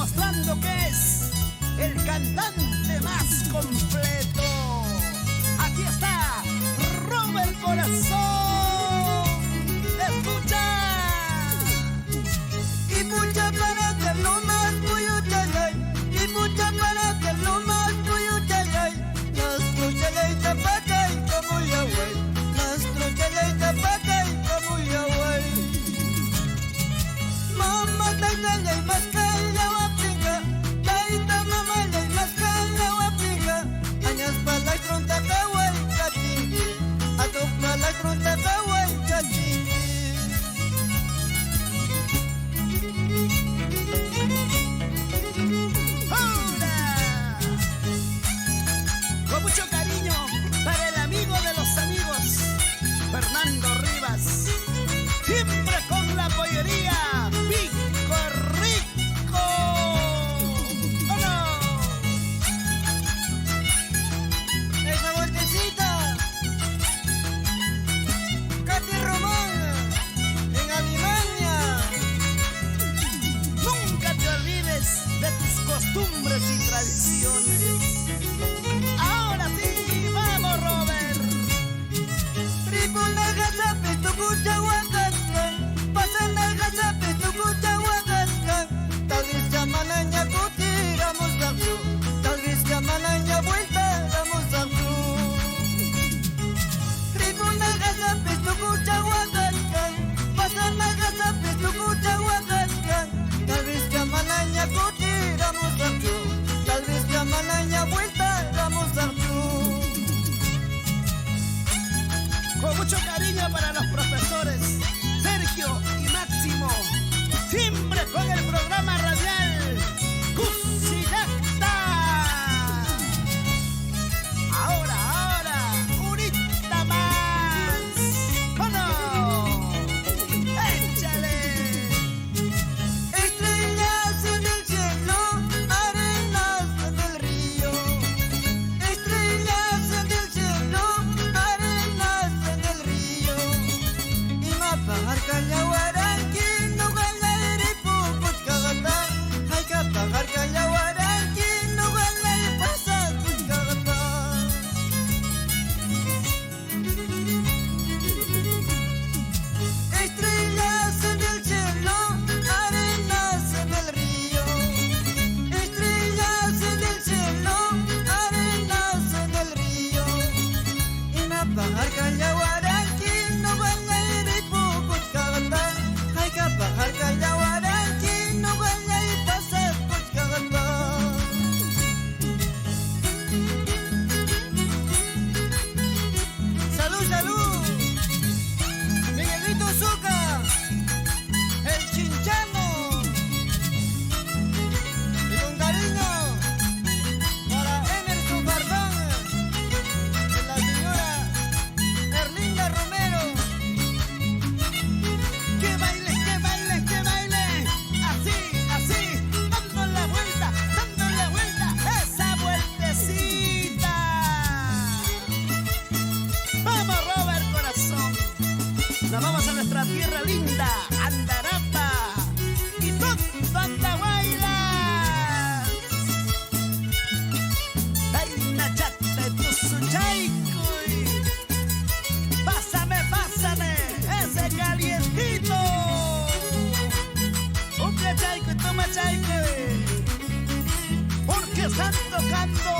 demostrando que es el cantante más completo. Aquí está Robert Corazón. Escucha. Y mucha para hacerlo más tuyo, chalay. Y mucha para hacerlo más tuyo, chalay. Nuestro chalay tapacay como Yahweh. Nuestro chalay tapacay como Yahweh. Mama taita más calla wapiga. Taita mama ley más calla wapiga. Añas para la fronta kawai katingi. Atok para la fronta kawai katingi. Con mucho cariño para el amigo de los amigos, Fernando Rivas. Siempre con la pollería Pico Rico. ¡Oh, no! Esa vueltecita, Katy Román, en Alemania. Nunca te olvides de tus costumbres y tradiciones. Ahora sí, vamos, Robert. Tribuna gazape, tu cucha huacascan. Pasan al gazape, tu cucha huacascan. Tal vez chamalaña cotiramos la cruz. Tal vez chamalaña vuelta damos a cruz. Tribuna gazape, tu cucha huacascan. Pasan al gazape, tu cucha huacascan. Tal vez chamalaña cotiramos la cruz. Tal vez chamalaña vuelta damos a cruz. Con mucho cariño para los profesores Sergio y Máximo. Siempre con el programa radial Cusinacta. Ahora, unita más. ¡Oh, no! ¡Échale! Estrellas en el cielo, arenas en el río. Estrellas en el cielo, arenas en el río. Y mapajar callahuaranqui, no galayre pocos cagata. Hay que apagar callahuaranqui, no galayre pasar tus cagata. Estrellas en el cielo, arenas en el río. Estrellas en el cielo, arenas en el río. Y mapajar callahuaranqui, no galayre pocos cagata. Hay que apagar callahuaranqui, no galayre pasar tus cagata. Salud, salud. Miguelito Zucca, el Chinchano. Y con cariño para Emerson Bardán, de la señora Erlinda Romero. ¡Que baile, que baile, que baile! Así, dando la vuelta, esa vueltecita. Vamos, Robert Corazón. Nos vamos a nuestra tierra linda, Andarapa. Y todo Andahuaylas. Ay, nachate, tu suchaicuy. Pásame, ese calientito. Un chaico y toma chaico. Porque están tocando